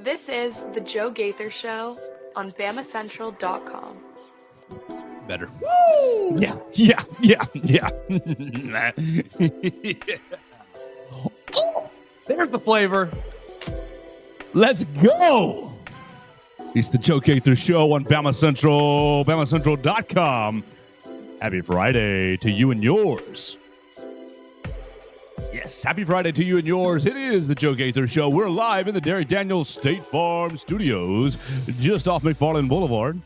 This is The Joe Gaither Show on BamaCentral.com. Better. Woo! Yeah. Oh, there's the flavor. Let's go. It's the Joe Gaither Show on Bama Central, BamaCentral.com. Happy Friday to you and yours. Yes, happy Friday to you and yours. It is the Joe Gaither Show. We're live in the Derek Daniels State Farm Studios, just off McFarland Boulevard.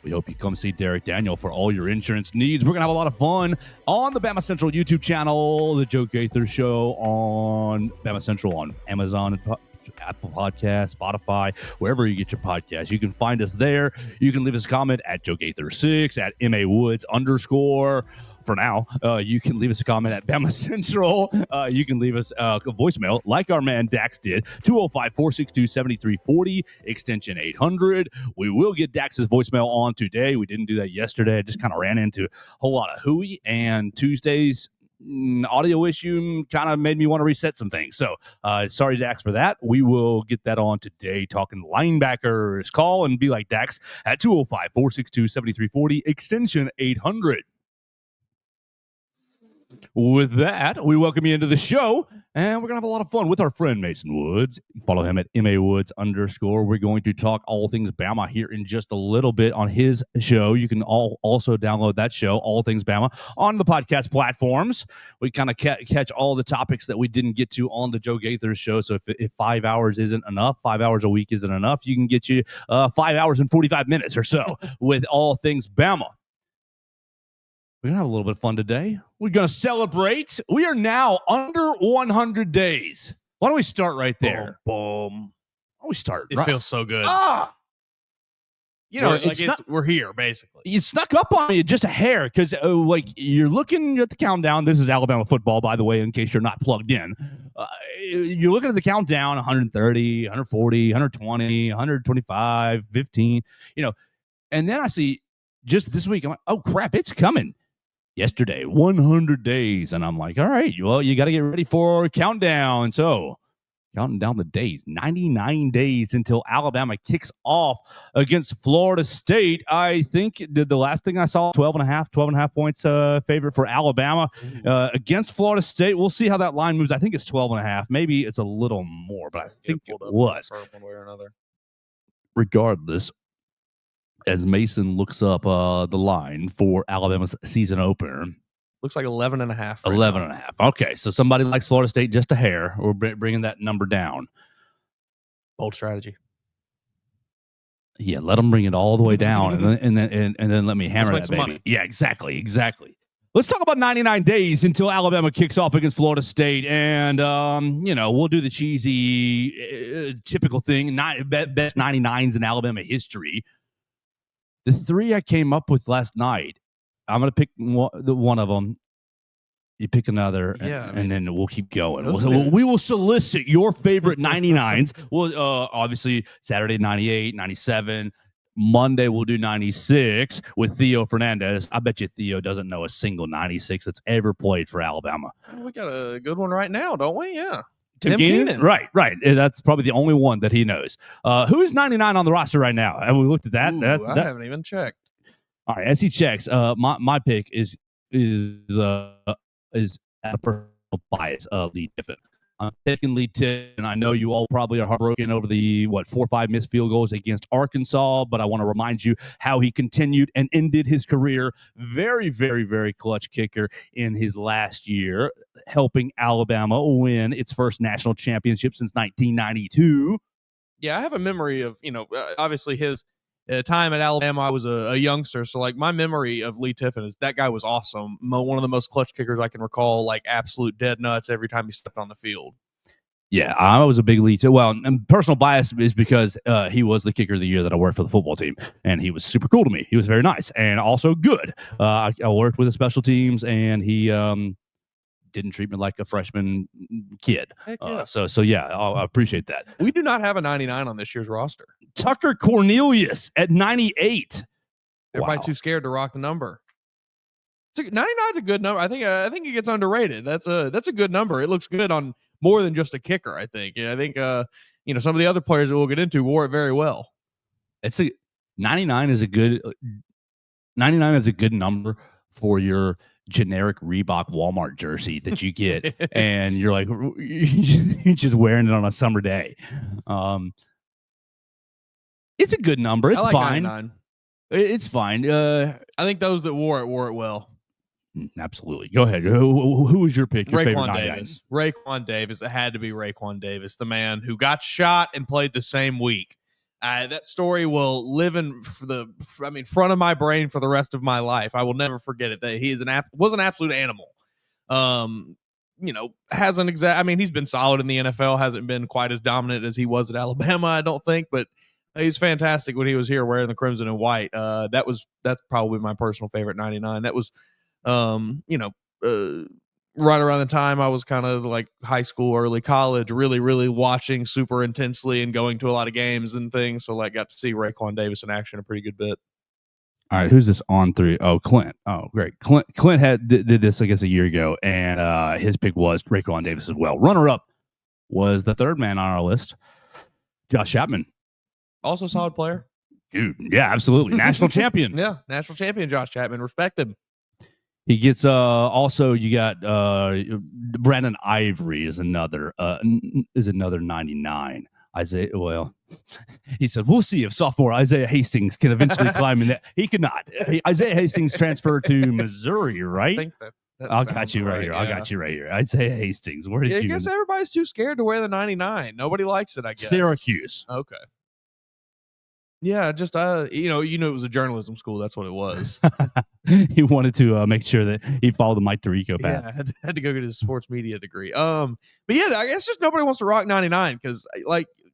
We hope you come see Derek Daniel for all your insurance needs. We're going to have a lot of fun on the Bama Central YouTube channel, the Joe Gaither Show on Bama Central on Amazon, Apple Podcasts, Spotify, wherever you get your podcasts. You can find us there. You can leave us a comment at Joe Gaither6, at MA Woods_. For now, you can leave us a comment at Bama Central. You can leave us a voicemail like our man Dax did, 205-462-7340, extension 800. We will get Dax's voicemail on today. We didn't do that yesterday. I just kind of ran into a whole lot of hooey, and Tuesday's audio issue kind of made me want to reset some things. So sorry, Dax, for that. We will get that on today, talking linebackers. Call and be like Dax at 205-462-7340, extension 800. With that, we welcome you into the show, and we're going to have a lot of fun with our friend Mason Woods. Follow him at MAWoods_. We're going to talk all things Bama here in just a little bit on his show. You can also download that show, All Things Bama, on the podcast platforms. We kind of catch all the topics that we didn't get to on the Joe Gaither show. So if 5 hours isn't enough, 5 hours a week isn't enough, you can get you 5 hours and 45 minutes or so with All Things Bama. We're going to have a little bit of fun today. We're going to celebrate. We are now under 100 days. Why don't we start right there? Boom. Why don't we start? It right? feels so good. You know, we're here, basically. You snuck up on me just a hair because, you're looking at the countdown. This is Alabama football, by the way, in case you're not plugged in. You're looking at the countdown, 130, 140, 120, 125, 15, and then I see just this week, I'm like, oh, crap, it's coming. Yesterday, 100 days. And I'm like, all right, well, you got to get ready for countdown. So counting down the days, 99 days until Alabama kicks off against Florida State. I think the last thing I saw, 12 and a half points favorite for Alabama against Florida State. We'll see how that line moves. I think it's 12 and a half. Maybe it's a little more, but I think it was. One way or another. Regardless, as Mason looks up the line for Alabama's season opener. Looks like 11 and a half. 11 and a half. Okay, so somebody likes Florida State just a hair. We're bringing that number down. Bold strategy. Yeah, let them bring it all the way down, and then let me hammer that baby. Money. Yeah, exactly. Let's talk about 99 days until Alabama kicks off against Florida State, and we'll do the cheesy, typical thing. Best 99s in Alabama history. The three I came up with last night, I'm going to pick one of them. You pick another, and then we'll keep going. We will solicit your favorite 99s. Well, obviously, Saturday, 98, 97. Monday, we'll do 96 with Theo Fernandez. I bet you Theo doesn't know a single 96 that's ever played for Alabama. We got a good one right now, don't we? Yeah. Tim Keenan? Right. That's probably the only one that he knows. Who is 99 on the roster right now? Have we looked at that? I haven't even checked. All right, as he checks, my pick is at a personal bias of Lee Tiffin. I'm picking Lee Tiffin. I know you all probably are heartbroken over the 4 or 5 missed field goals against Arkansas, but I want to remind you how he continued and ended his career. Very, very, very clutch kicker in his last year, helping Alabama win its first national championship since 1992. Yeah, I have a memory of, obviously his time at Alabama. I was a youngster, so my memory of Lee Tiffin is that guy was awesome. One of the most clutch kickers I can recall, absolute dead nuts every time he stepped on the field. Yeah, I was a big Lee. Well, and personal bias is because he was the kicker of the year that I worked for the football team, and he was super cool to me. He was very nice and also good. I worked with the special teams, and he didn't treat me like a freshman kid. Heck yeah. So I appreciate that. We do not have a 99 on this year's roster. Tucker Cornelius at 98. Everybody too scared to rock the number. 99 is a good number. I think it gets underrated. That's a good number. It looks good on more than just a kicker. I think. Yeah, I think some of the other players that we'll get into wore it very well. It's a 99 is a good 99 is a good number for your generic Reebok Walmart jersey that you get, and you're like you're just wearing it on a summer day. It's a good number. It's I like fine. 99. It's fine. I think those that wore it well. Absolutely. Go ahead. Who was your pick? Your favorite Raekwon 99? Davis. Raekwon Davis. It had to be Raekwon Davis, the man who got shot and played the same week. That story will live in front of my brain for the rest of my life. I will never forget it. That he is was an absolute animal. Hasn't he's been solid in the NFL. Hasn't been quite as dominant as he was at Alabama, I don't think, but he's fantastic when he was here wearing the crimson and white. That's probably my personal favorite 99. That was, right around the time I was kind of like high school, early college, really, really watching super intensely and going to a lot of games and things. So got to see Raekwon Davis in action a pretty good bit. All right, who's this on through? Oh, Clint. Oh, great. Clint did this, I guess, a year ago, and his pick was Raekwon Davis as well. Runner-up was the third man on our list, Josh Chapman. Also a solid player. Dude, yeah, absolutely. National champion. Yeah, national champion Josh Chapman. Respect him. He gets also you got Brandon Ivory is another 99. Isaiah, well, he said we'll see if sophomore Isaiah Hastings can eventually climb in that. He could not. Isaiah Hastings transferred to Missouri, right? I think that I got you right here. Yeah. I got you right here. Isaiah Hastings. Where did you? I guess everybody's too scared to wear the 99. Nobody likes it, I guess. Syracuse. Okay. Yeah, just it was a journalism school. That's what it was. He wanted to make sure that he followed the Mike Tirico path. Yeah, had to go get his sports media degree. But yeah, I guess just nobody wants to rock 99 because,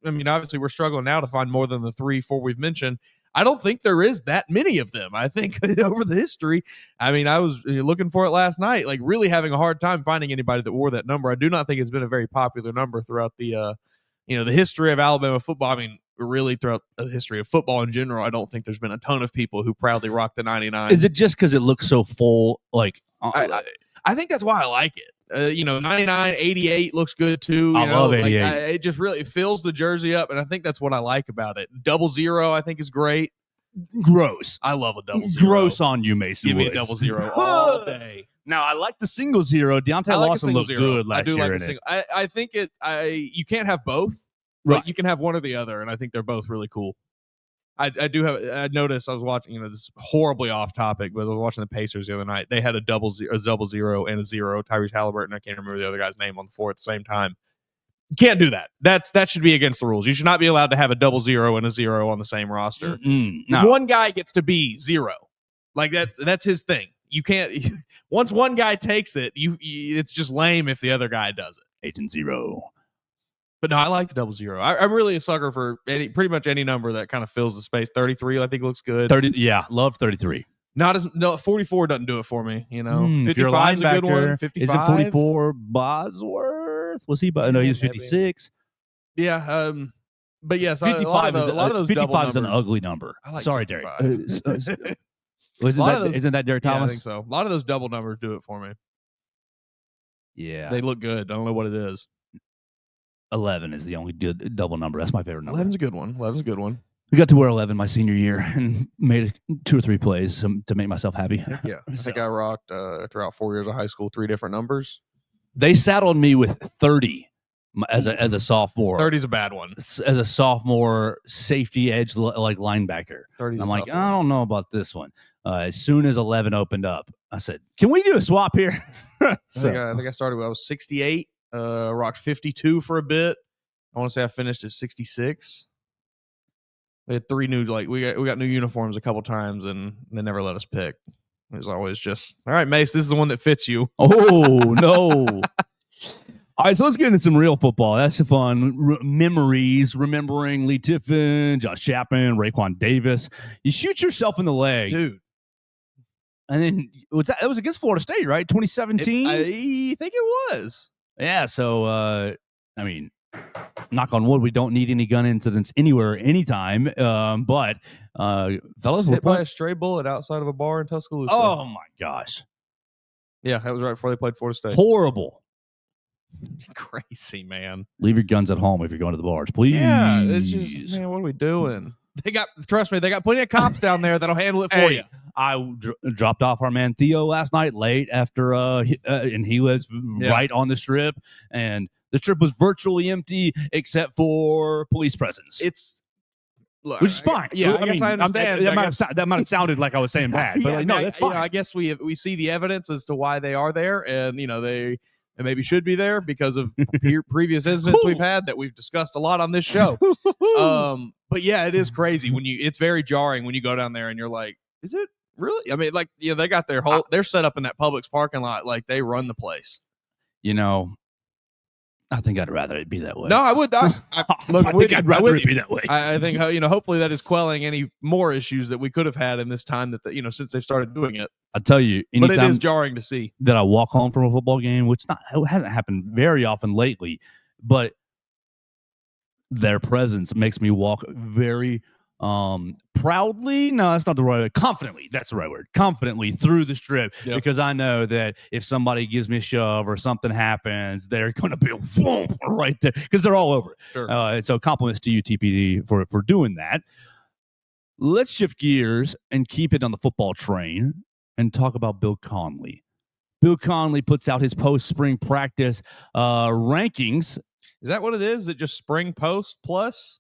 obviously we're struggling now to find more than the 3-4 we've mentioned. I don't think there is that many of them. I think over the history, I was looking for it last night, really having a hard time finding anybody that wore that number. I do not think it's been a very popular number throughout the history of Alabama football. Really throughout the history of football in general, I don't think there's been a ton of people who proudly rock the 99. Is it just because it looks so full? I think that's why I like it. 99, 88 looks good too. I love 88. It just really fills the jersey up, and I think that's what I like about it. 00, I think, is great. Gross. I love a 00. Gross on you, Mason. Give me Woods. a 00 all day. Now I like the single zero. Deontay Lawson looked good last year. I do like the single. I think you can't have both. Right. But you can have one or the other, and I think they're both really cool. I noticed I was watching, this is horribly off topic, but I was watching the Pacers the other night. They had a 00 and a 0. Tyrese Halliburton, I can't remember the other guy's name on the floor at the same time. You can't do that. That should be against the rules. You should not be allowed to have a 00 and a 0 on the same roster. No. One guy gets to be 0. That's his thing. You can't. Once one guy takes it, it's just lame if the other guy does it. Agent 0. But no, I like the 00. I'm really a sucker for pretty much any number that kind of fills the space. 33, I think, looks good. 30, yeah, love 33. 44 doesn't do it for me. 55 is a good one. 55. Is it 44 Bosworth? Was he? No, he was 56. Yeah. But yes, 55 a lot of those 55 is an numbers. ugly number. Like Sorry, 55. Derek. Isn't that Derek Thomas? Yeah, I think so. A lot of those double numbers do it for me. Yeah, they look good. I don't know what it is. 11 is the only good double number. That's my favorite number. 11's a good one. 11's a good one. I got to wear 11 my senior year and made 2 or 3 plays to make myself happy. Yeah, I think I rocked throughout 4 years of high school 3 different numbers. They saddled me with 30 as a sophomore. 30's a bad one. As a sophomore safety edge like linebacker. 30's I'm like, I don't know about this one. As soon as 11 opened up, I said, "Can we do a swap here?" I think I started when I was 68. Rocked 52 for a bit. I want to say I finished at 66. We had 3 new, we got new uniforms a couple times, and they never let us pick. It was always just, all right, Mace, this is the one that fits you. Oh no! All right, so let's get into some real football. That's fun. Memories, remembering Lee Tiffin, Josh Chapman, Raekwon Davis. You shoot yourself in the leg, dude. And then it was against Florida State, right? 2017. I think it was. Yeah, so knock on wood, we don't need any gun incidents anywhere, anytime. But fellas, hit by a stray bullet outside of a bar in Tuscaloosa. Oh my gosh! Yeah, that was right before they played Florida State. Horrible. Crazy, man. Leave your guns at home if you're going to the bars, please. Yeah, it's just, man, what are we doing? Trust me, they got plenty of cops down there that'll handle it for you. I dropped off our man Theo last night late after, and he was right on the strip, and the strip was virtually empty except for police presence. Which is fine. Yeah, I mean, I understand. That might have sounded like I was saying bad, but that's fine. I guess we see the evidence as to why they are there, and they maybe should be there because of previous incidents we've had that we've discussed a lot on this show. But yeah, it is crazy it's very jarring when you go down there and you're like, is it really? I mean, like, they got they're set up in that Publix parking lot like they run the place. I think I'd rather it be that way. No, I would not. I'd rather it be that way. I think hopefully that is quelling any more issues that we could have had in this time that since they've started doing it. I tell you, but it is jarring to see that I walk home from a football game, which it hasn't happened very often lately, but their presence makes me walk very proudly. No, that's not the right word. Confidently. That's the right word. Confidently through the strip, because I know that if somebody gives me a shove or something happens, they're going to be right there because they're all over it. Sure. So compliments to you, TPD, for doing that. Let's shift gears and keep it on the football train and talk about Bill Conley. Bill Conley puts out his post-spring practice rankings. Is that what it is? Is it just spring post plus?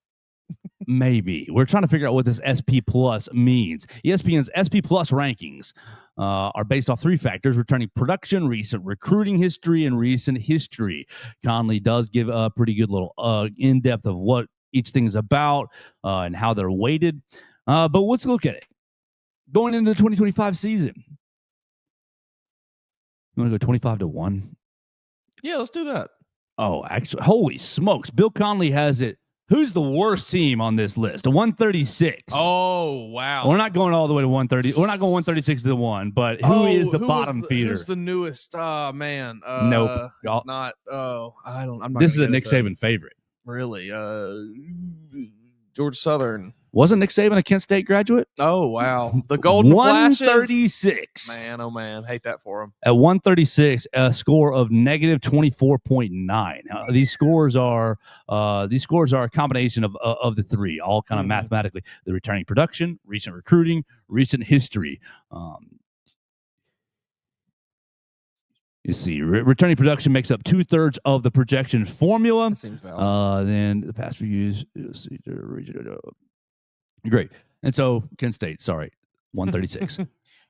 Maybe. We're trying to figure out what this SP Plus means. ESPN's SP Plus rankings are based off 3 factors: returning production, recent recruiting history, and recent history. Conley does give a pretty good little in-depth of what each thing is about and how they're weighted. But let's look at it. Going into the 2025 season. You want to go 25-1? Yeah, let's do that. Oh, actually, holy smokes. Bill Conley has it. Who's the worst team on this list? A 136. Oh, wow. We're not going all the way to 130. We're not going 136-1, but who is the bottom feeder? Who's the newest? Man. Nope. It's not. Oh, I'm not. This is a Nick Saban favorite. Really? Georgia Southern. Wasn't Nick Saban a Kent State graduate? Oh, wow. The Golden 136. Flashes. Man, oh, man. Hate that for him. At 136, a score of negative 24.9. These scores are a combination of the 3, all kind of mathematically. The returning production, recent recruiting, recent history. You see, returning production makes up 2/3 of the projection formula. That seems valid. Then the past few years, great. And so Kent State, 136.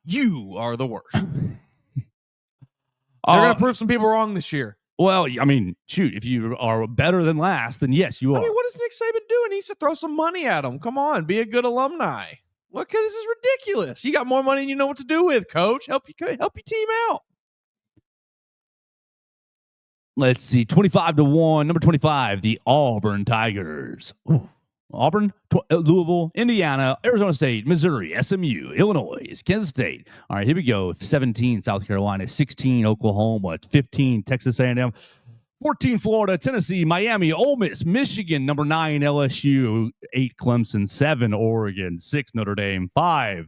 You are the worst. They're going to prove some people wrong this year. Well, I mean, shoot, if you are better than last, then yes, you are. I mean, what does Nick Saban do? He needs to throw some money at them. Come on, be a good alumni. Look, this is ridiculous. You got more money than you know what to do with, Coach. Help your team out. Let's see, 25-1, number 25, the Auburn Tigers. Ooh. Auburn, Louisville, Indiana, Arizona State, Missouri, SMU, Illinois, Kansas State. All right, here we go. 17, South Carolina, 16, Oklahoma, 15, Texas A&M, 14, Florida, Tennessee, Miami, Ole Miss, Michigan, number 9, LSU, 8, Clemson, 7, Oregon, 6, Notre Dame, 5,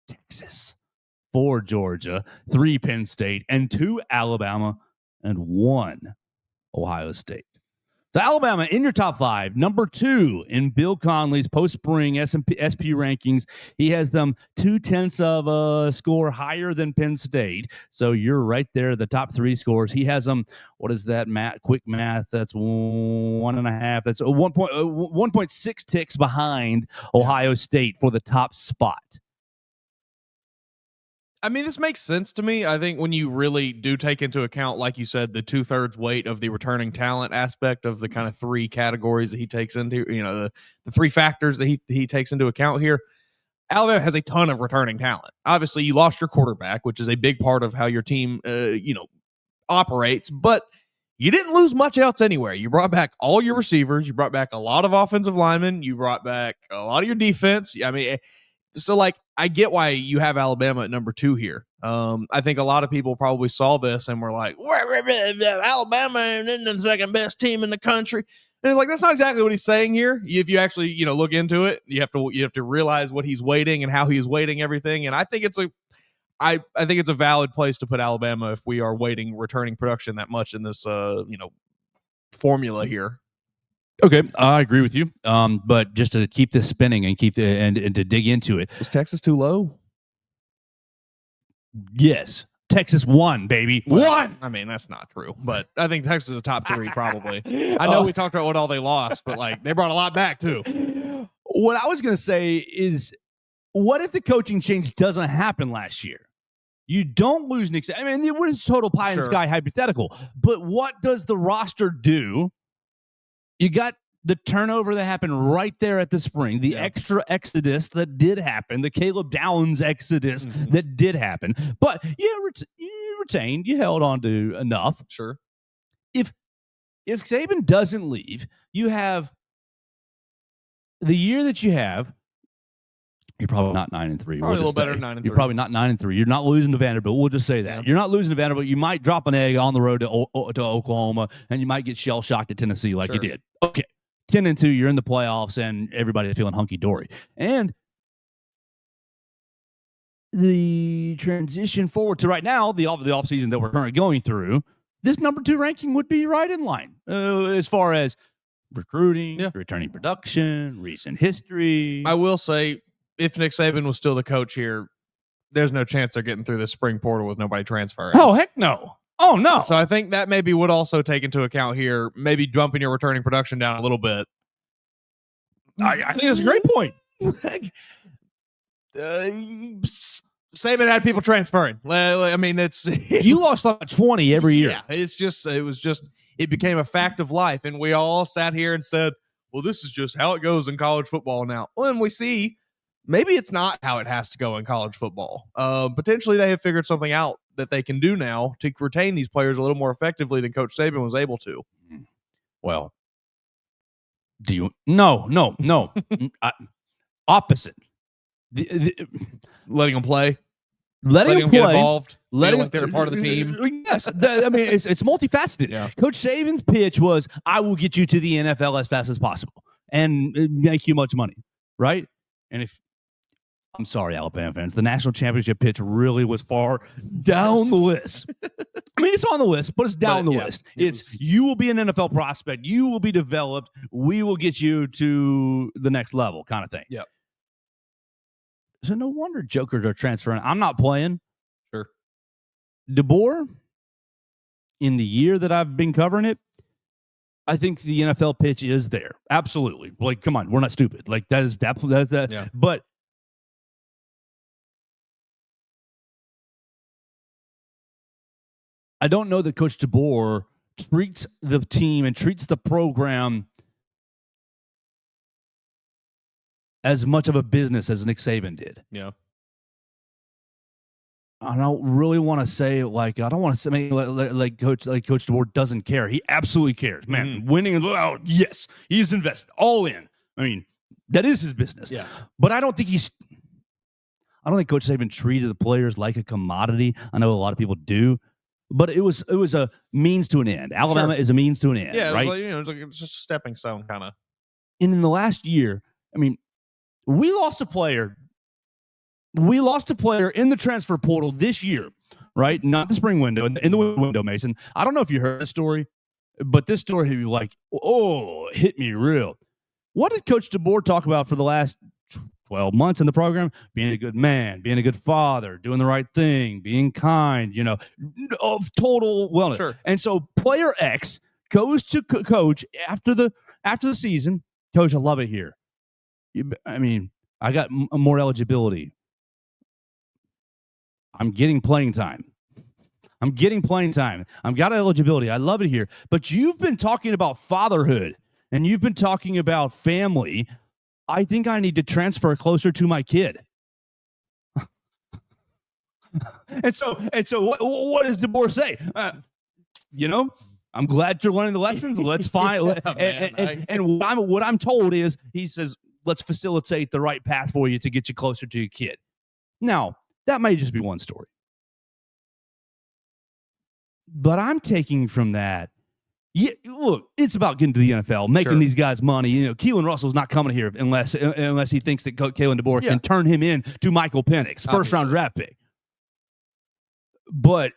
Texas, 4, Georgia, 3, Penn State, and 2, Alabama, and 1, Ohio State. So Alabama in your top 5, number 2 in Bill Conley's post-spring SP rankings. He has them 0.2 of a score higher than Penn State. So you're right there, the top 3 scores. He has them, what is that, quick math? That's 1.5. That's 1.6 ticks behind Ohio State for the top spot. I mean, this makes sense to me. I think when you really do take into account, like you said, the 2/3 weight of the returning talent aspect of the kind of 3 categories that he takes into, the 3 factors that he takes into account here, Alabama has a ton of returning talent. Obviously, you lost your quarterback, which is a big part of how your team, operates, but you didn't lose much else anywhere. You brought back all your receivers. You brought back a lot of offensive linemen. You brought back a lot of your defense. I mean, so I get why you have Alabama at number 2 here. I think a lot of people probably saw this and were like, Alabama and then the second best team in the country. And it's like, that's not exactly what he's saying here. If you actually, look into it, you have to realize what he's weighting and how he's weighting everything. And I think it's I think it's a valid place to put Alabama if we are waiting returning production that much in this formula here. Okay, I agree with you. But just to keep this spinning and and to dig into it, Was Texas too low? yes, Texas won, baby, won. I mean, that's not true, but I think Texas is a top 3 probably. I know we talked about what all they lost, but like they brought a lot back too. What I was going to say is, what if the coaching change doesn't happen last year? You don't lose Nick. I mean, it was total pie in the sky hypothetical. But what does the roster do? You got the turnover that happened right there at the spring, the extra exodus that did happen, the Caleb Downs exodus that did happen. But you retained, you held on to enough. Sure. If Saban doesn't leave, you have the year that you have. You're probably not 9-3. Probably a little better than 9-3. You're probably not 9-3. You're not losing to Vanderbilt. We'll just say that. You're not losing to Vanderbilt. You might drop an egg on the road to Oklahoma, and you might get shell shocked at Tennessee like you did. Okay, 10-2. You're in the playoffs, and everybody's feeling hunky dory. And the transition forward to right now, the off season that we're currently going through, this number 2 ranking would be right in line as far as recruiting, returning production, recent history. I will say, if Nick Saban was still the coach here, there's no chance they're getting through the spring portal with nobody transferring. Oh, heck no. Oh, no. So I think that maybe would also take into account here, maybe dumping your returning production down a little bit. I think that's a great point. Saban had people transferring. I mean, it's you lost like 20 every year. Yeah, it became a fact of life, and we all sat here and said, "Well, this is just how it goes in college football now." Well, and we see maybe it's not how it has to go in college football. Potentially, they have figured something out that they can do now to retain these players a little more effectively than Coach Saban was able to. Well, do you? No. Opposite. Letting them play. Letting them get play, involved, letting like they're a part of the team. Yes, I mean it's multifaceted. Yeah. Coach Saban's pitch was, "I will get you to the NFL as fast as possible and make you much money," right? And if I'm sorry, Alabama fans, the national championship pitch really was far down the list. I mean, it's on the list, but it's down the list. You will be an NFL prospect, you will be developed, we will get you to the next level, kind of thing. Yep. So no wonder jokers are transferring. I'm not playing. Sure. DeBoer, in the year that I've been covering it, I think the NFL pitch is there. Absolutely. Like, come on, we're not stupid. Like, that's that. Yeah. But I don't know that Coach DeBoer treats the team and treats the program as much of a business as Nick Saban did. Yeah. I don't really want to say like I don't want to say like Coach DeBoer doesn't care. He absolutely cares, man. Winning is yes, he's invested all in. I mean, that is his business. Yeah, but I don't think Coach Saban treated the players like a commodity. I know a lot of people do, but it was a means to an end. Alabama is a means to an end. Yeah, right? It's just a stepping stone kind of. And in the last year, I mean, we lost a player. We lost a player in the transfer portal this year, right? Not the spring window, in the window, Mason. I don't know if you heard this story, but this story hit you like, oh, hit me real. What did Coach DeBoer talk about for the last 12 months in the program? Being a good man, being a good father, doing the right thing, being kind, of total wellness. Sure. And so player X goes to coach after the season. Coach, I love it here. I mean, I got more eligibility. I'm getting playing time. I've got eligibility. I love it here. But you've been talking about fatherhood and you've been talking about family. I think I need to transfer closer to my kid. and so what does DeBoer say? I'm glad you're learning the lessons. Let's find and what I'm told is he says, let's facilitate the right path for you to get you closer to your kid. Now, that may just be one story. But I'm taking from that, look, it's about getting to the NFL, making these guys money. Keelan Russell's not coming here unless he thinks that Kalen DeBoer can turn him in to Michael Penix, first-round draft pick. But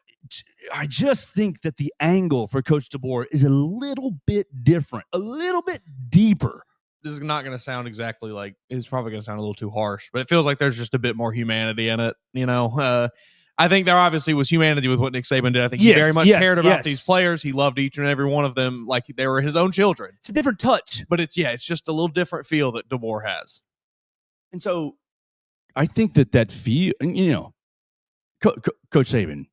I just think that the angle for Coach DeBoer is a little bit different, a little bit deeper. This is not going to sound exactly like, it's probably going to sound a little too harsh, but it feels like there's just a bit more humanity in it. I think there obviously was humanity with what Nick Saban did. I think he very much cared about these players. He loved each and every one of them like they were his own children. It's a different touch. But it's just a little different feel that DeBoer has. And so I think that feel, Coach Saban,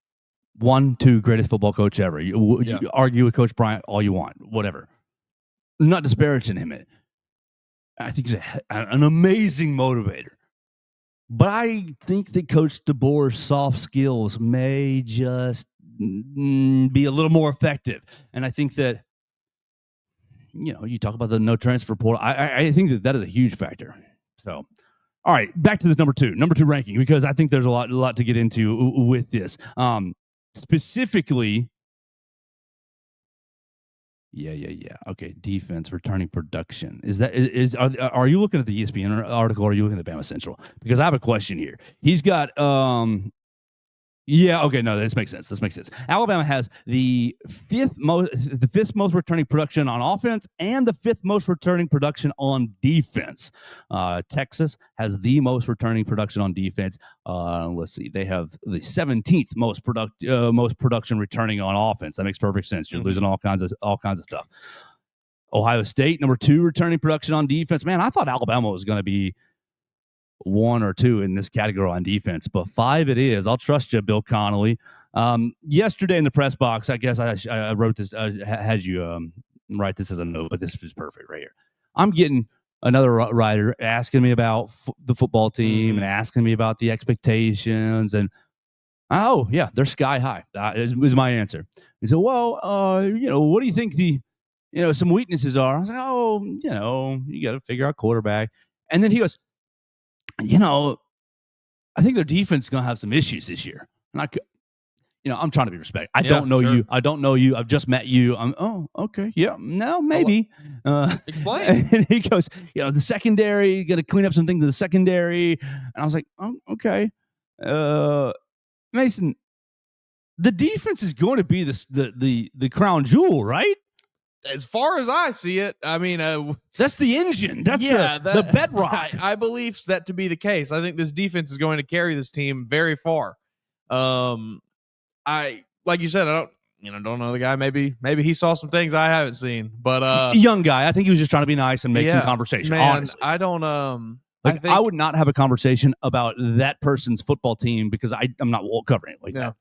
1, 2 greatest football coach ever. You argue with Coach Bryant all you want, whatever. Not disparaging him. I think he's an amazing motivator. But I think that Coach DeBoer's soft skills may just be a little more effective. And I think that, you talk about the no transfer portal. I think that is a huge factor. So, all right, back to this number two ranking, because I think there's a lot to get into with this. Specifically, okay, defense, returning production. Are you looking at the ESPN article, or are you looking at the Bama Central? Because I have a question here. He's got okay, no, this makes sense. Alabama has the fifth most returning production on offense and the 5th most returning production on defense. Texas has the most returning production on defense. Let's see, they have the 17th most production returning on offense. That makes perfect sense. You're losing all kinds of stuff. Ohio State, number 2 returning production on defense. Man, I thought Alabama was going to be 1 or 2 in this category on defense, but 5 it is. I'll trust you, Bill Connolly. Yesterday in the press box, I guess I wrote this, had you write this as a note, but this is perfect right here. I'm getting another writer asking me about the football team and asking me about the expectations, and they're sky high. Is my answer. He said, well, what do you think some weaknesses are? I was like, you got to figure out quarterback. And then he goes, I think their defense is going to have some issues this year. And I'm trying to be respectful. I don't know you. I don't know you. I've just met you. Okay. Yeah. No, maybe. Explain. And he goes, the secondary, got to clean up some things in the secondary. And I was like, okay. Mason, the defense is going to be the crown jewel, right? As far as I see it, I mean, that's the engine. That's the bedrock. I believe that to be the case. I think this defense is going to carry this team very far. I like you said, I don't know the guy. Maybe he saw some things I haven't seen, but young guy. I think he was just trying to be nice and make some conversation. Man, honestly. I don't. I would not have a conversation about that person's football team because I'm not covering it like that.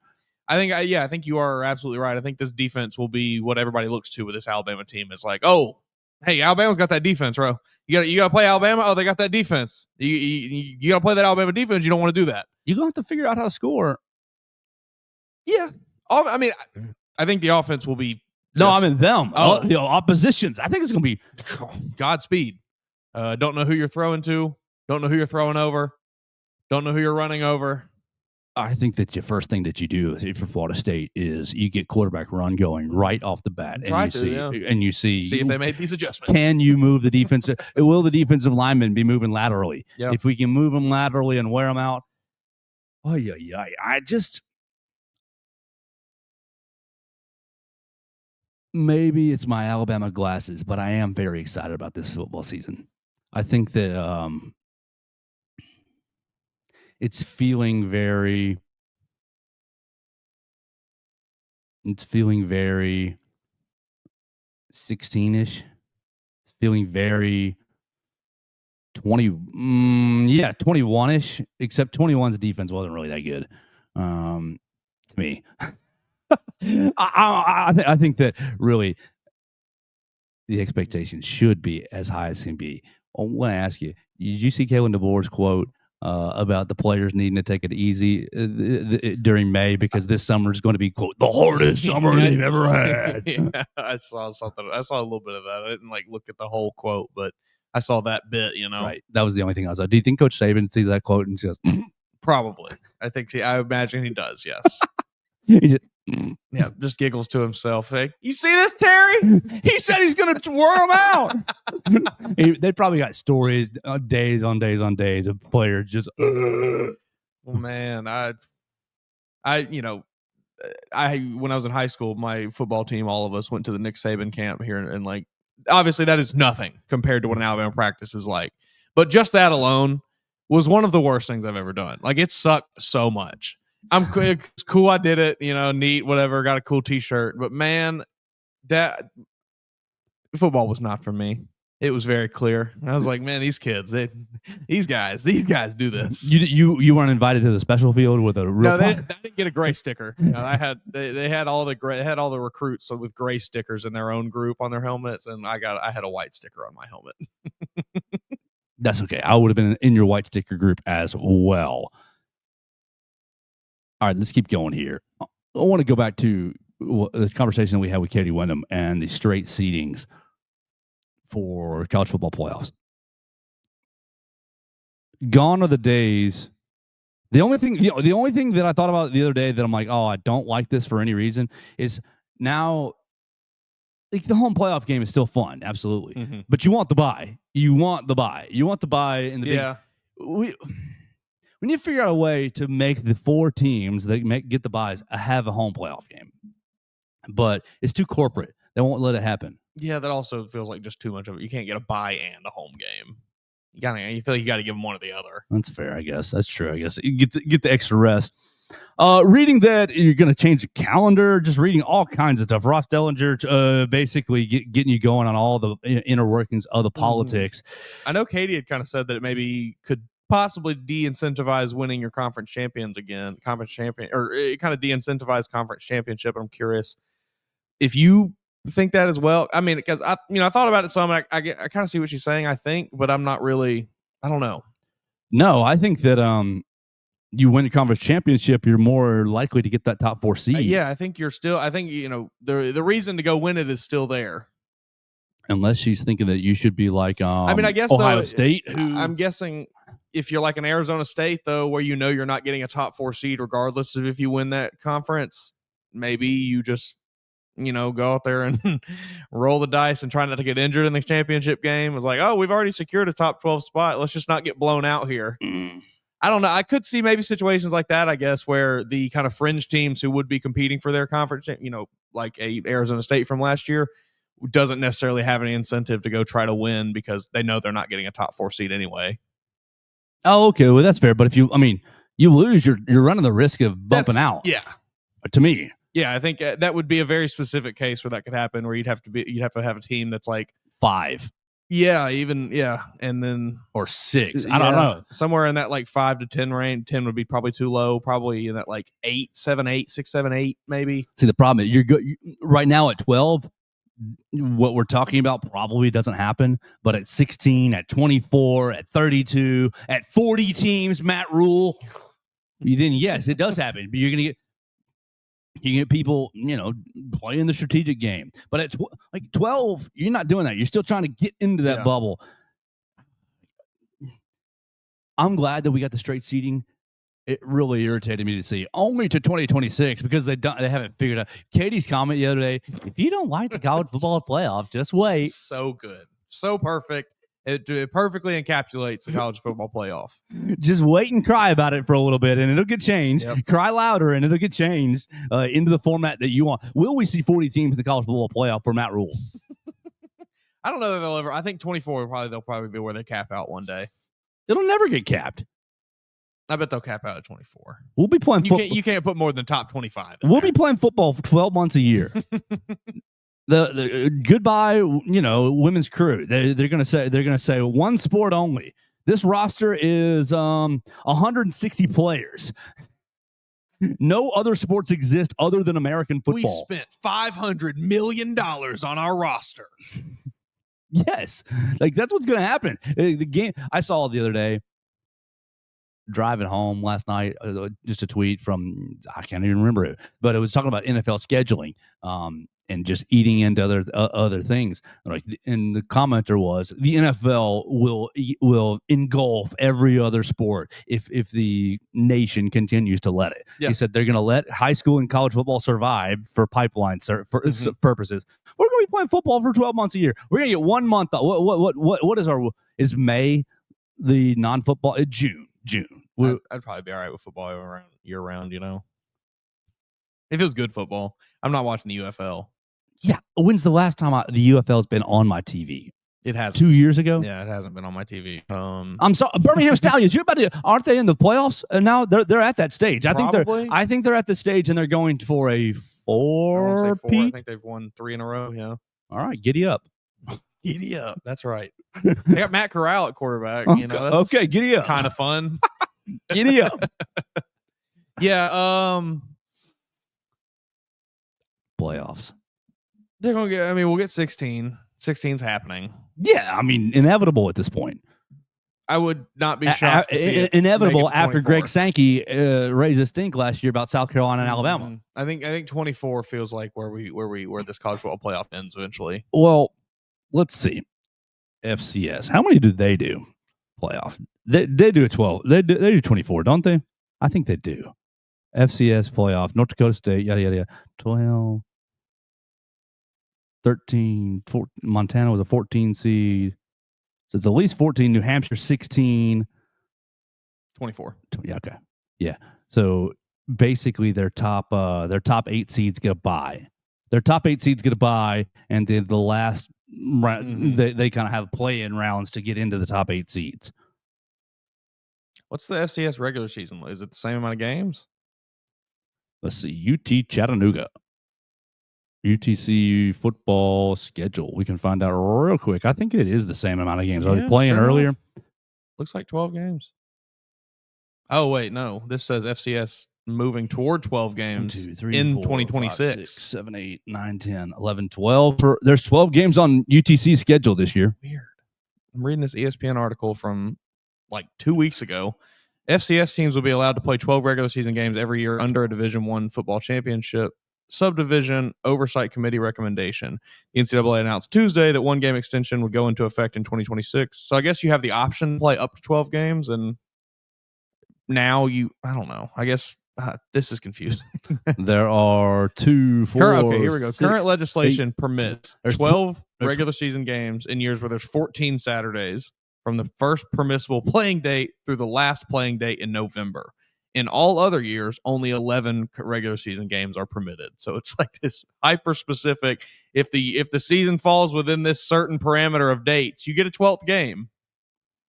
I think you are absolutely right. I think this defense will be what everybody looks to with this Alabama team. It's like, oh, hey, Alabama's got that defense, bro. You got to play Alabama. Oh, they got that defense. You got to play that Alabama defense. You don't want to do that. You're going to have to figure out how to score. Yeah. I mean, I think the offense will be. No, I mean them. Oppositions. I think it's going to be Godspeed. Don't know who you're throwing to. Don't know who you're throwing over. Don't know who you're running over. I think that the first thing that you do for Florida State is you get quarterback run going right off the bat, and you see if they made these adjustments. Can you move the defensive? Will the defensive linemen be moving laterally? Yep. If we can move them laterally and wear them out, maybe it's my Alabama glasses, but I am very excited about this football season. I think that it's feeling very 16-ish. It's feeling very 21-ish, except 21's defense wasn't really that good to me. I think that really the expectations should be as high as can be. I want to ask you, did you see Kalen DeBoer's quote about the players needing to take it easy during May because this summer is going to be, quote, the hardest summer they've ever had? Yeah, I saw something. I saw a little bit of that. I didn't look at the whole quote, but I saw that bit, Right. That was the only thing I saw. Do you think Coach Saban sees that quote and just probably? I imagine he does, yes. Just giggles to himself. Hey, you see this, Terry? He said he's going to wear them out. They probably got stories days on days on days of players just. Well, man, I when I was in high school, my football team, all of us went to the Nick Saban camp here, and like obviously that is nothing compared to what an Alabama practice is like. But just that alone was one of the worst things I've ever done. Like it sucked so much. It's cool I did it, neat, whatever, got a cool t-shirt. But man, that football was not for me. It was very clear. I was like, man, these kids, these guys do this. You weren't invited to the special field with a real. No, they didn't get a gray sticker. They had all the recruits with gray stickers in their own group on their helmets, and I had a white sticker on my helmet. That's okay. I would have been in your white sticker group as well. All right, let's keep going here. I want to go back to the conversation we had with Katie Wyndham and the straight seedings for college football playoffs. Gone are the days. The only thing that I thought about the other day that I'm like, oh, I don't like this for any reason is now. Like the home playoff game is still fun, absolutely, but you want the bye. You want the bye in the big. We need to figure out a way to make the 4 teams that get the byes have a home playoff game, but it's too corporate. They won't let it happen. Yeah, that also feels like just too much of it. You can't get a bye and a home game. You feel like you got to give them one or the other. That's fair, I guess. That's true. I guess you get the extra rest. Reading that you're going to change the calendar, just reading all kinds of stuff. Ross Dellinger basically getting you going on all the inner workings of the politics. I know Katie had kind of said that it maybe could possibly de-incentivize winning your conference champions again, or it kind of de-incentivize conference championship. I'm curious if you think that as well. I mean, because I thought about it some. I kind of see what she's saying. I think, but I'm not really. I don't know. No, I think that you win the conference championship, you're more likely to get that top 4 seed. Yeah, I think the reason to go win it is still there. Unless she's thinking that you should be like I guess Ohio State. I'm guessing if you're like an Arizona State, though, where you're not getting a top 4 seed regardless of if you win that conference, maybe you just go out there and roll the dice and try not to get injured in the championship game. It's like, oh, we've already secured a top 12 spot. Let's just not get blown out here. I don't know. I could see maybe situations like that, I guess, where the kind of fringe teams who would be competing for their conference, like a Arizona State from last year, doesn't necessarily have any incentive to go try to win because they know they're not getting a top 4 seed anyway. Oh, okay. Well, that's fair. But if you lose, you're running the risk of bumping out. Yeah. To me. Yeah, I think that would be a very specific case where that could happen, where you'd have to have a team that's like 5. Yeah, and then or 6. I don't know. Somewhere in that like 5 to 10 range. 10 would be probably too low. Probably in that like 8, 7, 8, 6, 7, 8, maybe. See, the problem is you're right now at 12. What we're talking about probably doesn't happen, but at 16, at 24, at 32, at 40 teams, Matt Rule, then yes, it does happen. But you get people, playing the strategic game. But at 12, you're not doing that. You're still trying to get into that bubble. I'm glad that we got the straight seeding. It really irritated me to see only to 2026 because they haven't figured out. Katie's comment the other day: if you don't like the college football playoff, just wait. So good, so perfect. It perfectly encapsulates the college football playoff. Just wait and cry about it for a little bit, and it'll get changed. Yep. Cry louder, and it'll get changed into the format that you want. Will we see 40 teams in the college football playoff for Matt Rule? I don't know that they'll ever. I think 24 they'll probably be where they cap out one day. It'll never get capped. I bet they'll cap out at 24. We'll be playing football. You can't put more than top 25. We'll be playing football for 12 months a year. The goodbye, women's crew. They're gonna say one sport only. This roster is 160 players. No other sports exist other than American football. We spent $500 million on our roster. Yes, that's what's gonna happen. The game I saw the other day. Driving home last night, just a tweet from I can't even remember it, but it was talking about NFL scheduling and just eating into other things. And the commenter was the NFL will engulf every other sport if the nation continues to let it. Yeah. He said they're going to let high school and college football survive for pipeline purposes. We're going to be playing football for 12 months a year. We're going to get 1 month. What is May the non-football? June. I'd probably be all right with football year round. If it was good football, I'm not watching the UFL. Yeah. When's the last time the UFL's been on my TV? It has 2 years ago. Yeah, it hasn't been on my TV. I'm sorry, Birmingham Stallions. You're about to, aren't they in the playoffs? And now they're at that stage. I think they're at the stage, and they're going for a four. I think they've won 3 in a row. Yeah. All right, giddy up. Giddy up. That's right. They got Matt Corral at quarterback. You know, that's okay, giddy up. Kind of fun. Giddy up. Yeah. Playoffs. They're gonna get. I mean, we'll get 16. 16's happening. Yeah, I mean, inevitable at this point. I would not be shocked to see it inevitable after Greg Sankey raised a stink last year about South Carolina and Alabama. I think 24 feels like where this college football playoff ends eventually. Well, let's see. FCS. How many do they do? Playoff. They do a 12. They do 24, don't they? I think they do. FCS playoff. North Dakota State. Yada yada yada. 12. 13. 14, Montana was a 14 seed. So it's at least 14. New Hampshire 16. 24. Yeah. Okay. Yeah. So basically, their top 8 seeds get a bye. Their top 8 seeds get a bye, and the last round, they kind of have play-in rounds to get into the top 8 seeds. What's the FCS regular season? Is it the same amount of games? Let's see. UT Chattanooga. UTC football schedule. We can find out real quick. I think it is the same amount of games. Are they playing earlier? Enough. Looks like 12 games. Oh, wait, no. This says FCS moving toward 12 games 1, 2, 3, in 4, 2026. 5, 6, 7, 8, 9, 10, 11, 12. There's 12 games on UTC schedule this year. Weird. I'm reading this ESPN article from like 2 weeks ago. FCS teams will be allowed to play 12 regular season games every year under a Division I football championship subdivision oversight committee recommendation. The NCAA announced Tuesday that 1 game extension would go into effect in 2026. So I guess you have the option to play up to 12 games, and now I don't know. I guess this is confusing. There are 2, 4. Okay, here we go. 6, current legislation 8, permits 12 regular season games in years where there's 14 Saturdays from the first permissible playing date through the last playing date in November. In all other years, only 11 regular season games are permitted. So it's like this hyper specific. If the season falls within this certain parameter of dates, you get a 12th game.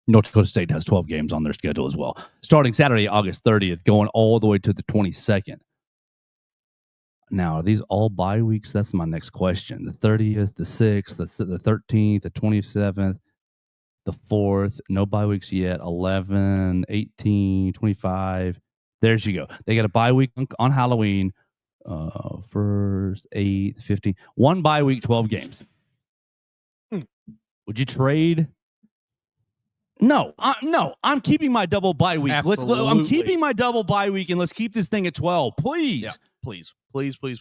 North Dakota State has 12 games on their schedule as well, starting Saturday, August 30th, going all the way to the 22nd. Now, are these all bye weeks? That's my next question. The 30th, the 6th, the 13th, the 27th, the 4th. No bye weeks yet. 11, 18, 25. There's you go. They got a bye week on Halloween. 1st, 8th, 15th. 1 bye week, 12 games. Would you trade? No, I'm keeping my double bye week. I'm keeping my double bye week, and let's keep this thing at 12, please. Yeah, please. That's what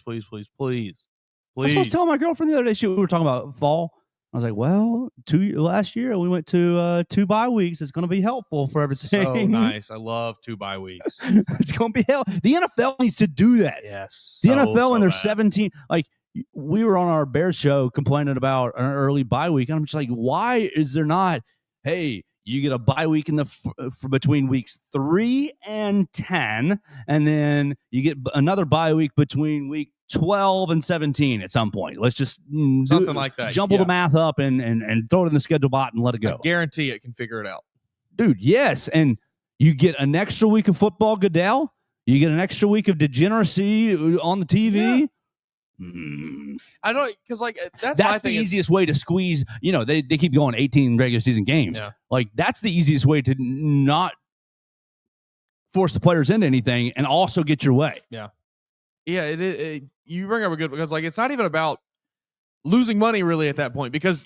I was telling my girlfriend the other day. We were talking about fall. I was like, well, last year we went to 2 bye weeks. It's going to be helpful for everything. So nice. I love 2 bye weeks. It's going to be helpful. The NFL needs to do that. Yes. The NFL and their 17. Like, we were on our Bears show complaining about an early bye week. And I'm just like, why is there not, hey, you get a bye week in for between weeks 3 and 10, and then you get another bye week between week 12 and 17 at some point. Let's just something like that. Jumble the math up and throw it in the schedule bot and let it go. I guarantee it can figure it out. Dude, yes. And you get an extra week of football, Goodell. You get an extra week of degeneracy on the TV. Yeah. I don't, because like that's the easiest way to squeeze. You know, they keep going 18 regular season games. Yeah. Like, that's the easiest way to not force the players into anything and also get your way. Yeah. You bring up a good, because like it's not even about losing money really at that point, because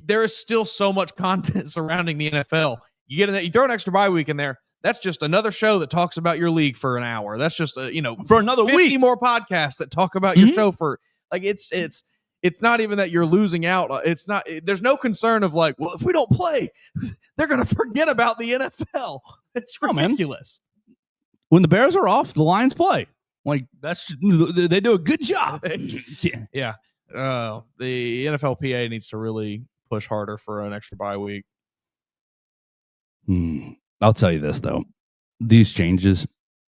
there is still so much content surrounding the NFL. You throw an extra bye week in there. That's just another show that talks about your league for an hour. That's just for another 50 week more podcasts that talk about your show for like it's not even that you're losing out. It's not. There's no concern of like, well, if we don't play, they're gonna forget about the NFL. It's ridiculous. When the Bears are off, the Lions play. Like, they do a good job. Yeah. The NFLPA needs to really push harder for an extra bye week. I'll tell you this, though. These changes,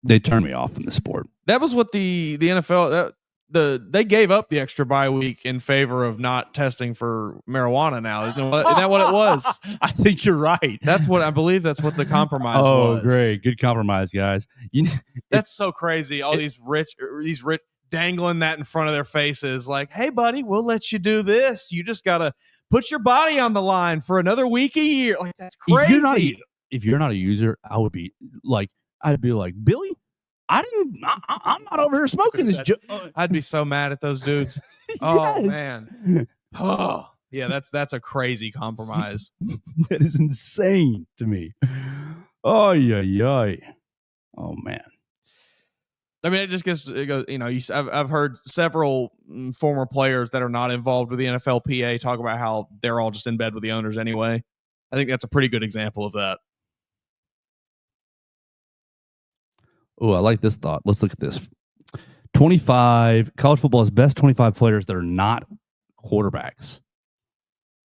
They turned me off in the sport. That was what the NFL they gave up the extra bye week in favor of not testing for marijuana now. Isn't that what it was? I think you're right. That's what I believe. That's what the compromise was. Oh, great. Good compromise, guys. That's so crazy. All these rich dangling that in front of their faces like, hey, buddy, we'll let you do this. You just got to put your body on the line for another week a year. Like, that's crazy. If you're not a user, I'd be like, Billy, I'm not over here smoking this. I'd be so mad at those dudes. Yes. Oh, man. Oh, yeah, that's a crazy compromise. That is insane to me. Oh, yeah. Oh, man. I mean, it goes, I've heard several former players that are not involved with the NFLPA talk about how they're all just in bed with the owners anyway. I think that's a pretty good example of that. Oh, I like this thought. Let's look at this. 25 college football's best 25 players that are not quarterbacks.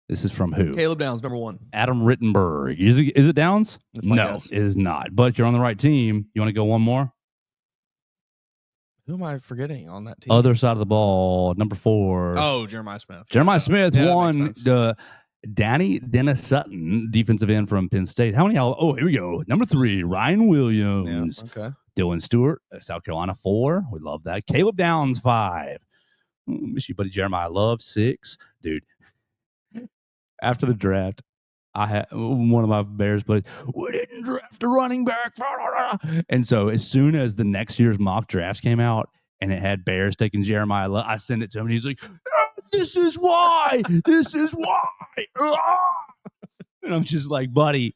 This is from who? Caleb Downs, number 1. Adam Rittenberg. Is it Downs? No, guess. It is not. But you're on the right team. You want to go one more? Who am I forgetting on that team? Other side of the ball, number 4. Oh, Jeremiah Smith. Jeremiah Smith won the Danny Dennis Sutton, defensive end from Penn State. How many? Oh, here we go. Number 3, Ryan Williams. Yeah, okay. Dylan Stewart, South Carolina, 4. We love that. Caleb Downs, 5. Miss you, buddy. Jeremiah Love, 6. Dude, after the draft, I had one of my Bears buddies, we didn't draft a running back. And so as soon as the next year's mock drafts came out and it had Bears taking Jeremiah Love, I sent it to him and he's like, this is why. This is why. And I'm just like, buddy.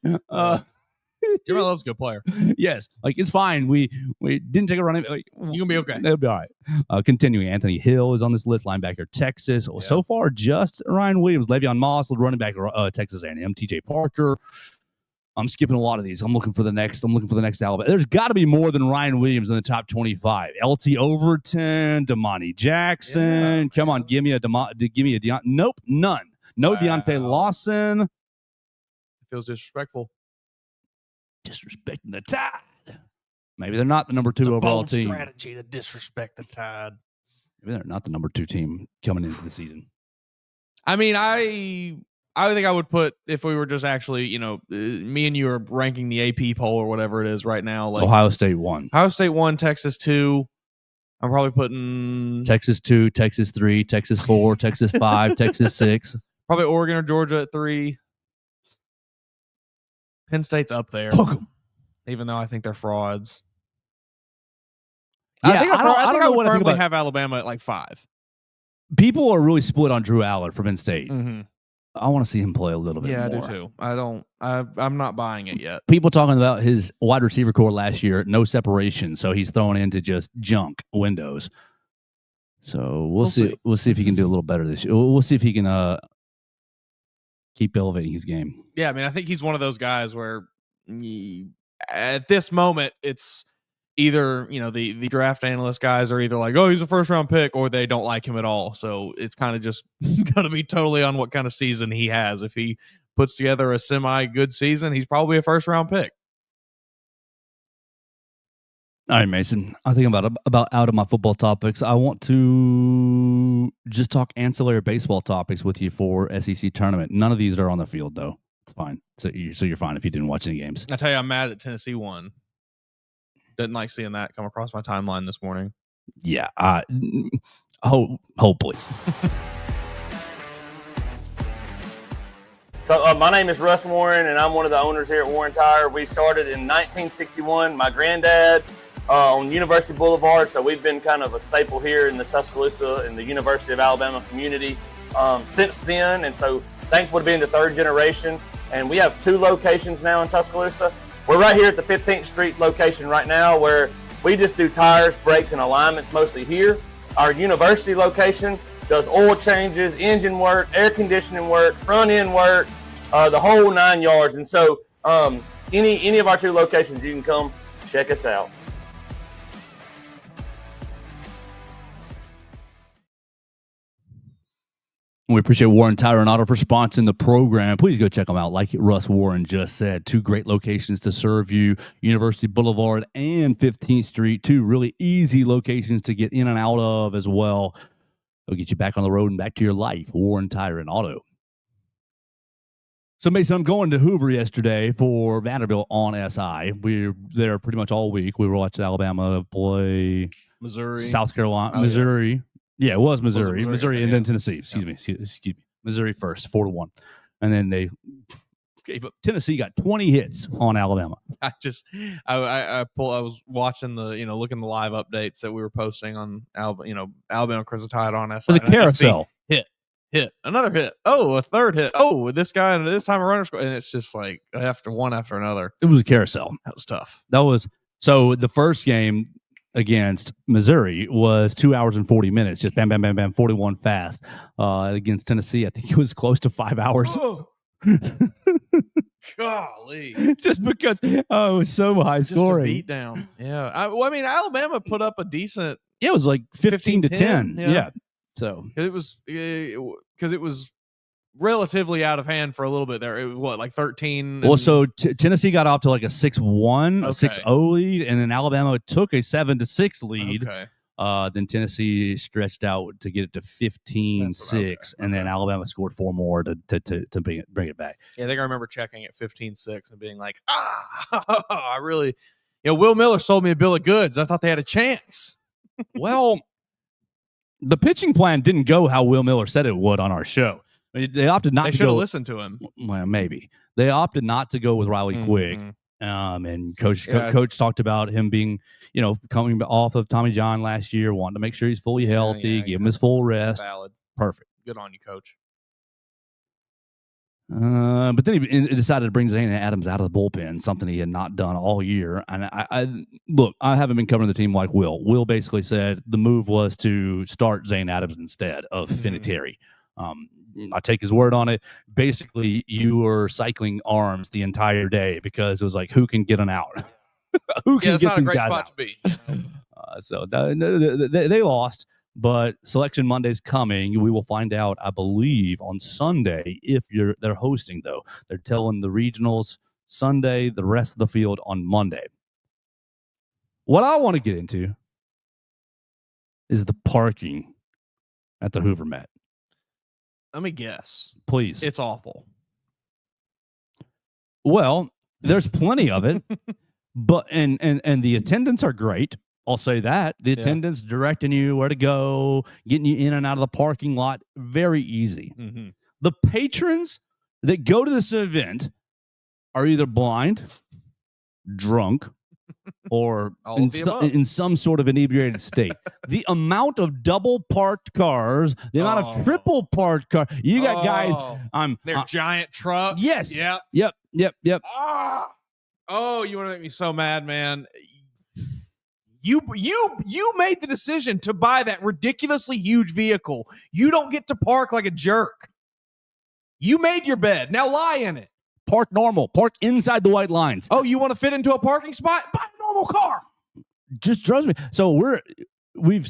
Jeremiah Love's a good player. Yes. Like, it's fine. We didn't take a running back. Like, you're going to be okay. They'll be all right. Continuing, Anthony Hill is on this list, linebacker, Texas. Yeah. So far, just Ryan Williams, Le'Veon Moss, running back, Texas A&M, TJ Parker. I'm skipping a lot of these. I'm looking for the next Alabama. There's got to be more than Ryan Williams in the top 25. LT Overton, Damani Jackson. Yeah, come on, give me a Deontay. Nope, none. No wow. Deontay Lawson. It feels disrespectful. Disrespecting the Tide. Maybe they're not the number 2 overall team. Strategy to disrespect the Tide. Maybe they're not the number 2 team coming into the season. I mean, I think I would put, if we were just actually, me and you are ranking the AP poll or whatever it is right now. Like Ohio State 1. Ohio State 1, Texas 2. I'm probably putting Texas 2, Texas 3, Texas 4, Texas 5, Texas 6. Probably Oregon or Georgia at 3. Penn State's up there, even though I think they're frauds. Yeah, I think I would firmly have Alabama at like 5. People are really split on Drew Allard for Penn State. Mm-hmm. I want to see him play a little bit more. Yeah, I do too. I'm not buying it yet. People talking about his wide receiver core last year, no separation, so he's throwing into just junk windows. So we'll see. We'll see if he can do a little better this year. We'll see if he can keep elevating his game. Yeah, I mean, I think he's one of those guys where at this moment, it's either, the draft analyst guys are either like, oh, he's a first round pick, or they don't like him at all. So it's kind of just going to be totally on what kind of season he has. If he puts together a semi good season, he's probably a first round pick. All right, Mason. I think I'm about out of my football topics. I want to just talk ancillary baseball topics with you for SEC tournament. None of these are on the field, though. It's fine. So you're fine if you didn't watch any games. I tell you, I'm mad that Tennessee won. Didn't like seeing that come across my timeline this morning. Yeah. Hold please. So my name is Russ Warren, and I'm one of the owners here at Warren Tire. We started in 1961. My granddad on University Boulevard, so we've been kind of a staple here in the Tuscaloosa and the University of Alabama community since then, and so thankful to be in the 3rd generation. And we have 2 locations now in Tuscaloosa. We're right here at the 15th Street location right now, where we just do tires, brakes, and alignments mostly here. Our university location does oil changes, engine work, air conditioning work, front end work, the whole 9 yards. And so any of our 2 locations, you can come check us out. We appreciate Warren Tire and Auto for sponsoring the program. Please go check them out. Like Russ Warren just said, 2 great locations to serve you, University Boulevard and 15th Street, 2 really easy locations to get in and out of as well. They'll get you back on the road and back to your life. Warren Tire and Auto. So, Mason, I'm going to Hoover yesterday for Vanderbilt on SI. We're there pretty much all week. We watched Alabama play Missouri, South Carolina, Oh, Missouri. Yeah, it was Missouri. Missouri? And Yeah. then Tennessee. Excuse me. Missouri first, 4-1. And then they gave up. Tennessee got 20 hits on Alabama. I was watching the, looking the live updates that we were posting on Alabama Crimson Tide on SI. It was a carousel. Hit, another hit. Oh, a third hit. Oh, this guy, and this time a runner score. And it's just like one after another. It was a carousel. That was tough. So the first game against Missouri was 2 hours and 40 minutes. Just bam, bam, bam, bam, 41 fast. Against Tennessee, I think it was close to 5 hours. Oh. Golly. Just because it was so high scoring. Just a beat down. Yeah. I mean, Alabama put up a decent. Yeah, it was like 15 to 10. 10. Yeah. So it was because it was relatively out of hand for a little bit there. It was what, like 13? Well, so Tennessee got off to like a 6-1, a Okay. 6-0 lead, and then Alabama took a 7-6 lead. Okay. Then Tennessee stretched out to get it to 15-6, and then Alabama scored 4 more to bring it back. Yeah, I think I remember checking at 15-6 and being like, I really, Will Miller sold me a bill of goods. I thought they had a chance. Well, the pitching plan didn't go how Will Miller said it would on our show. I mean, they opted not They to should go. have listened to him. Well, maybe. They opted not to go with Riley Quick. And Coach talked about him being, coming off of Tommy John last year, wanting to make sure he's fully healthy, give him his full rest. Valid. Perfect. Good on you, Coach. But then he decided to bring Zane Adams out of the bullpen, something he had not done all year. And I haven't been covering the team like Will. Will basically said the move was to start Zane Adams instead of Vinatieri. I take his word on it. Basically, you were cycling arms the entire day because it was like, who can get an out? Who can that's get not a these great guys spot out? to be. So they lost, but Selection Monday's coming. We will find out, I believe, on Sunday if they're hosting, though. They're telling the regionals Sunday, the rest of the field on Monday. What I want to get into is the parking at the Hoover Met. Let me guess. Please. It's awful. Well, there's plenty of it, but and the attendants are great. I'll say that. The attendants directing you where to go, getting you in and out of the parking lot, very easy. Mm-hmm. The patrons that go to this event are either blind, drunk, or in some sort of inebriated state. The amount of double parked cars, the amount of triple parked cars. You got guys. They're giant trucks. Yes. Yep. Oh, you want to make me so mad, man. You made the decision to buy that ridiculously huge vehicle. You don't get to park like a jerk. You made your bed. Now lie in it. Park normal. Park inside the white lines. Oh, you want to fit into a parking spot? Buy a normal car. Just trust me. So we've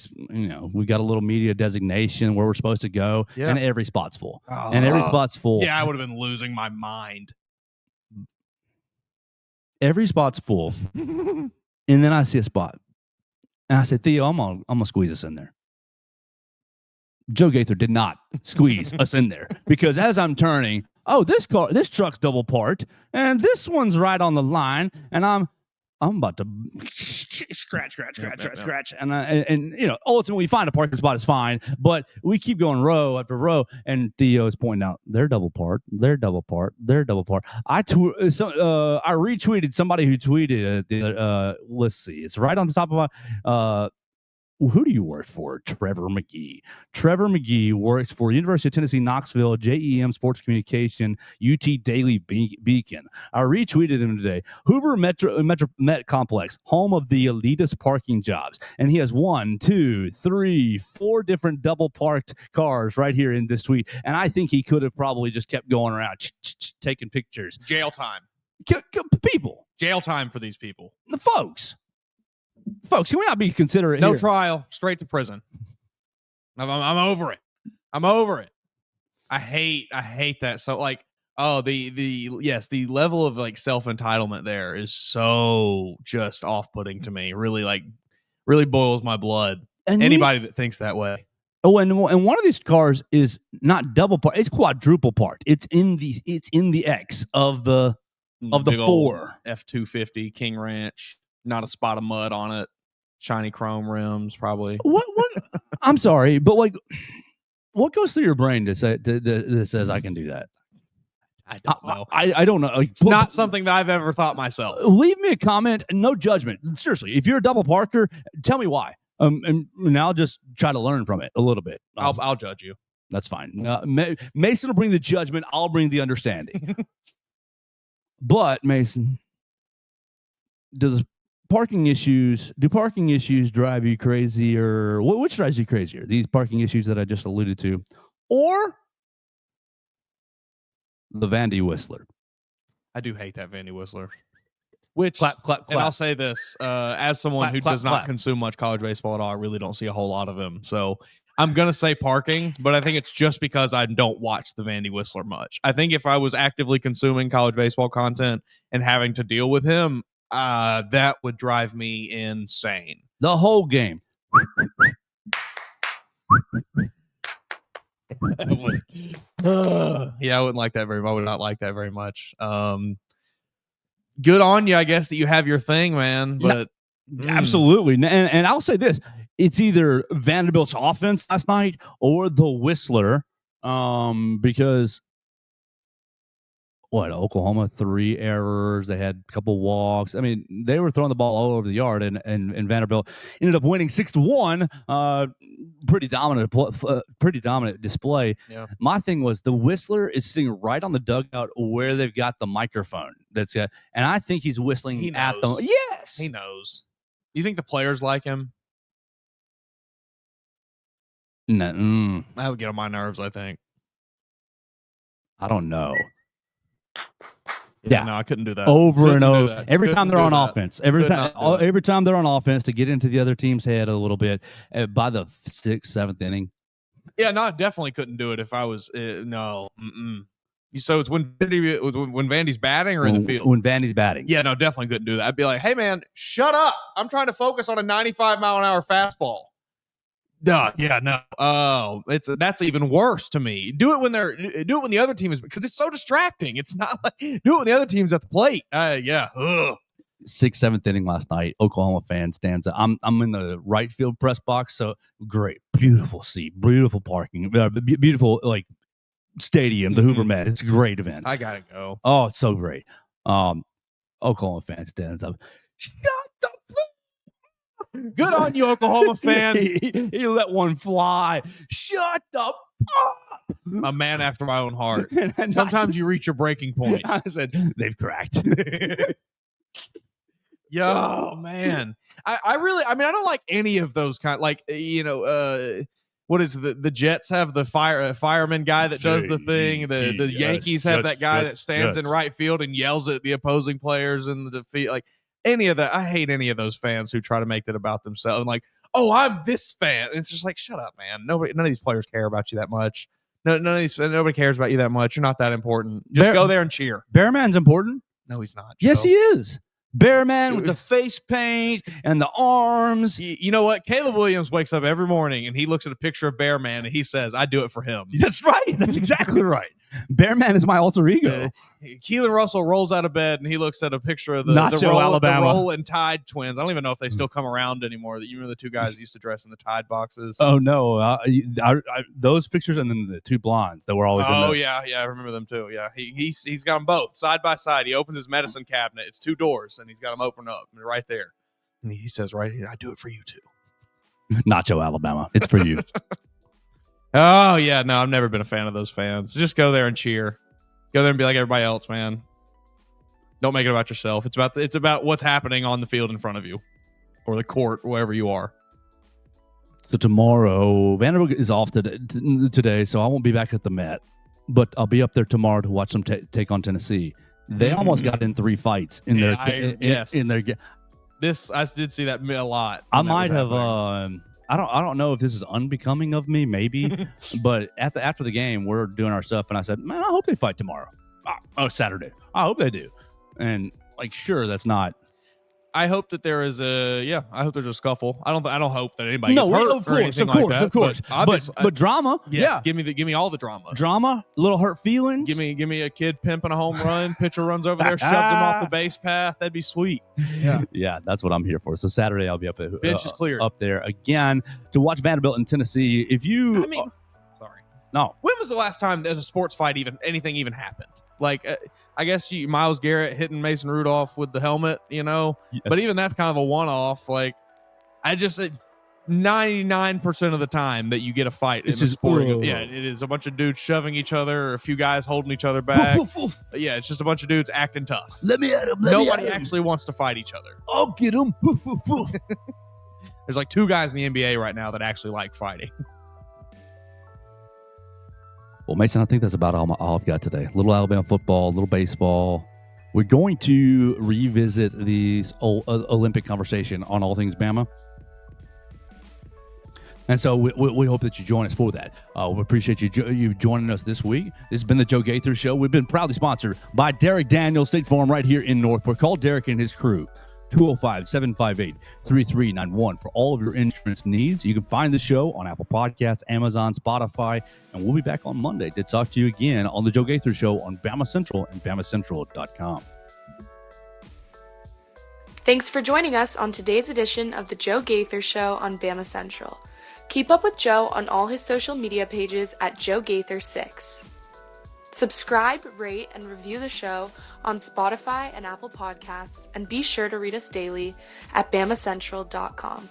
got a little media designation where we're supposed to go, and every spot's full. And every spot's full. Yeah, I would have been losing my mind. Every spot's full. And then I see a spot. And I said, Theo, I'm gonna squeeze us in there. Joe Gaither did not squeeze us in there because as I'm turning, this truck's double parked, and this one's right on the line, and I'm about to scratch, and ultimately we find a parking spot is fine, but we keep going row after row, and Theo is pointing out they're double parked. I retweeted somebody who tweeted let's see, it's right on the top of my who do you work for? Trevor McGee. Trevor McGee works for University of Tennessee, Knoxville, JEM Sports Communication, UT Daily Beacon. I retweeted him today. Hoover Met Complex, home of the elitist parking jobs. And he has 1, 2, 3, 4 different double parked cars right here in this tweet. And I think he could have probably just kept going around taking pictures. Jail time. People. Jail time for these people. The folks, can we not be considerate? No here? trial, straight to prison. I'm over it. I'm over it. I hate that. So like, oh, the level of like self-entitlement there is so just off-putting to me. Really boils my blood. And anybody that thinks that way. Oh, and one of these cars is not double parked; it's quadruple parked. It's in the X of the Big 4 F-250 King Ranch. Not a spot of mud on it. Shiny chrome rims, probably. What? I'm sorry, but like, what goes through your brain that says I can do that? I don't know. I don't know. It's not something that I've ever thought myself. Leave me a comment. No judgment. Seriously, if you're a double parker, tell me why. And I'll just try to learn from it a little bit. I'll judge you. That's fine. Mason will bring the judgment. I'll bring the understanding. But Mason, do parking issues drive you crazy, or which drives you crazier? These parking issues that I just alluded to, or the Vandy Whistler? I do hate that Vandy Whistler. Which, clap. And I'll say this, as someone who does not consume much college baseball at all, I really don't see a whole lot of him. So I'm going to say parking, but I think it's just because I don't watch the Vandy Whistler much. I think if I was actively consuming college baseball content and having to deal with him, that would drive me insane. The whole game. Yeah, I wouldn't like that very much. I would not like that very much. Good on you, I guess, that you have your thing, man. But absolutely. And I'll say this. It's either Vanderbilt's offense last night or the Whistler, because Oklahoma 3 errors. They had a couple walks. I mean, they were throwing the ball all over the yard, and Vanderbilt ended up winning 6-1. Pretty dominant display. Yeah. My thing was the Whistler is sitting right on the dugout where they've got the microphone. And I think he's whistling at them. Yes, he knows. You think the players like him? No, that would get on my nerves. I think. I don't know. Yeah, no, I couldn't do that. Over and over. Every time they're on offense. Every time they're on offense to get into the other team's head a little bit by the 6th, 7th inning. Yeah, no, I definitely couldn't do it if I was no. So it's when Vandy's batting or in the field? When Vandy's batting. Yeah, no, definitely couldn't do that. I'd be like, hey man, shut up. I'm trying to focus on a 95-mile-an-hour fastball. Duh, yeah, no. Oh, that's even worse to me. Do it when the other team is, because it's so distracting. It's not like do it when the other team's at the plate. Yeah. Ugh. 6th, 7th inning last night. Oklahoma fan stands up. I'm in the right field press box. So great, beautiful seat, beautiful parking, beautiful like stadium, the Hoover Met. It's a great event. I gotta go. Oh, it's so great. Oklahoma fan stands up. Shut the. Good on you, Oklahoma fan. he let one fly. Shut up. A man after my own heart. Sometimes you reach your breaking point. I said, they've cracked. Yo, man. I don't like any of those kind. Like, what is the Jets have the fireman guy that does the thing. The Yankees have that guy that stands in right field and yells at the opposing players in the defeat. Like, any of that, I hate any of those fans who try to make that about themselves. And like, oh, I'm this fan. And it's just like, shut up, man. None of these players care about you that much. Nobody cares about you that much. You're not that important. Just go there and cheer. Bearman's important. No, he's not. Yes, he is. Bearman with the face paint and the arms. You know what? Caleb Williams wakes up every morning and he looks at a picture of Bearman and he says, I do it for him. That's right. That's exactly right. Bearman is my alter ego. Keelan Russell rolls out of bed and he looks at a picture of the Roll and Tide twins. I don't even know if they still come around anymore. You remember the two guys that used to dress in the Tide boxes? Oh, no. Those pictures and then the two blondes that were always in there. Oh, yeah. I remember them too. Yeah. He's got them both side by side. He opens his medicine cabinet. It's 2 doors and he's got them open up right there. And he says right here, I do it for you too. Nacho, Alabama. It's for you. Oh, yeah. No, I've never been a fan of those fans. Just go there and cheer. Go there and be like everybody else, man. Don't make it about yourself. It's about what's happening on the field in front of you or the court, wherever you are. So tomorrow, Vanderbilt is off today, so I won't be back at the Met. But I'll be up there tomorrow to watch them take on Tennessee. They almost got in 3 fights in their game. This I did see that a lot. I might have I don't know if this is unbecoming of me, maybe, but after the game, we're doing our stuff, and I said, man, I hope they fight tomorrow. Saturday. I hope they do. And like, sure, that's not. I hope that there is I hope there's a scuffle. I don't hope that anybody gets No, hurt of or anything like that. Of course. But drama. Yes, give me all the drama. Drama, little hurt feelings. Give me a kid pimping a home run. Pitcher runs over there, shoves him off the base path. That'd be sweet. Yeah, that's what I'm here for. So Saturday I'll be up at bench is cleared up there again to watch Vanderbilt in Tennessee. If you, sorry, no. When was the last time there's a sports fight anything even happened? Like, I guess Myles Garrett hitting Mason Rudolph with the helmet, yes. But even that's kind of a one-off. Like, I just 99% of the time that you get a fight in the sport, it is a bunch of dudes shoving each other, or a few guys holding each other back. Yeah, it's just a bunch of dudes acting tough. Let me at him. Nobody actually wants to fight each other. I'll get him. There's like 2 guys in the NBA right now that actually like fighting. Well, Mason, I think that's about all I've got today. A little Alabama football, a little baseball. We're going to revisit these Olympic conversation on all things Bama. And so we hope that you join us for that. We appreciate you joining us this week. This has been the Joe Gaither Show. We've been proudly sponsored by Derek Daniels, State Farm, right here in Northport. Call Derek and his crew. 205-758-3391 for all of your insurance needs. You can find the show on Apple Podcasts, Amazon, Spotify, and we'll be back on Monday to talk to you again on the Joe Gaither Show on Bama Central and BamaCentral.com. Thanks for joining us on today's edition of the Joe Gaither Show on Bama Central. Keep up with Joe on all his social media pages at Joe Gaither6. Subscribe, rate, and review the show on Spotify and Apple Podcasts, and be sure to read us daily at BamaCentral.com.